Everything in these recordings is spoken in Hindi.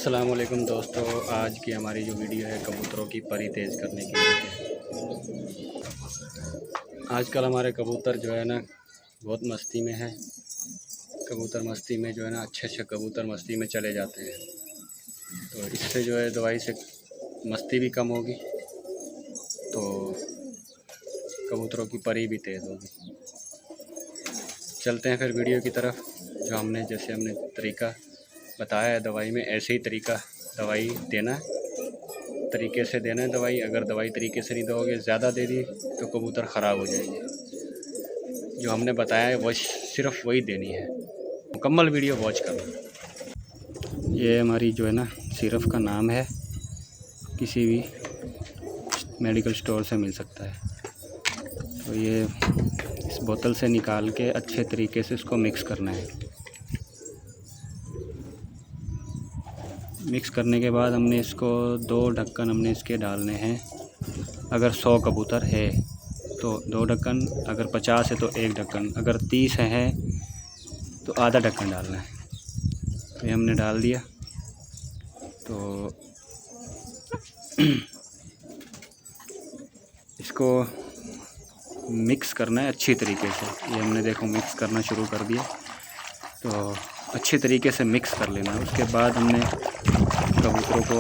अस्सलाम वालेकुम दोस्तों, आज की हमारी जो वीडियो है कबूतरों की परी तेज़ करने की वीडियो है। आजकल हमारे कबूतर जो है ना बहुत मस्ती में है। कबूतर मस्ती में जो है ना अच्छे कबूतर मस्ती में चले जाते हैं, तो इससे जो है दवाई से मस्ती भी कम होगी, तो कबूतरों की परी भी तेज़ होगी। चलते हैं फिर वीडियो की तरफ। जो जैसे हमने तरीका बताया है दवाई में, ऐसे ही तरीका दवाई देना तरीके से देना है दवाई। अगर दवाई तरीके से नहीं दोगे, ज़्यादा दे दी तो कबूतर ख़राब हो जाएंगे। जो हमने बताया है वो सिर्फ वही देनी है। मुकम्मल वीडियो वॉच करना। ये हमारी जो है ना सिरप का नाम है, किसी भी मेडिकल स्टोर से मिल सकता है। तो ये इस बोतल से निकाल के अच्छे तरीके से इसको मिक्स करना है। मिक्स करने के बाद हमने इसको 2 ढक्कन हमने इसके डालने हैं। अगर 100 कबूतर है तो 2 ढक्कन, अगर 50 है तो 1 ढक्कन, अगर 30 है तो आधा ढक्कन डालना है। तो ये हमने डाल दिया। तो इसको मिक्स करना है अच्छी तरीके से। ये हमने देखो मिक्स करना शुरू कर दिया, तो अच्छी तरीके से मिक्स कर लेना है। उसके बाद हमने कबूतरों को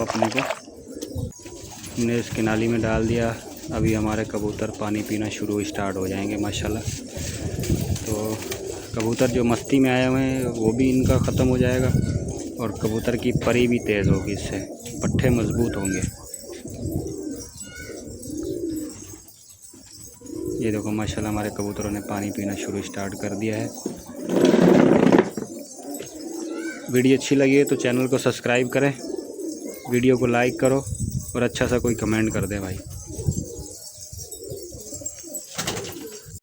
हमने इसकी नाली में डाल दिया। अभी हमारे कबूतर पानी पीना स्टार्ट हो जाएंगे माशाल्लाह। तो कबूतर जो मस्ती में आए हुए हैं वो भी इनका ख़त्म हो जाएगा, और कबूतर की परी भी तेज़ होगी, इससे पट्ठे मजबूत होंगे। ये देखो माशाल्लाह हमारे कबूतरों ने पानी पीना स्टार्ट कर दिया है। वीडियो अच्छी लगी है तो चैनल को सब्सक्राइब करें, वीडियो को लाइक करो और अच्छा सा कोई कमेंट कर दें भाई।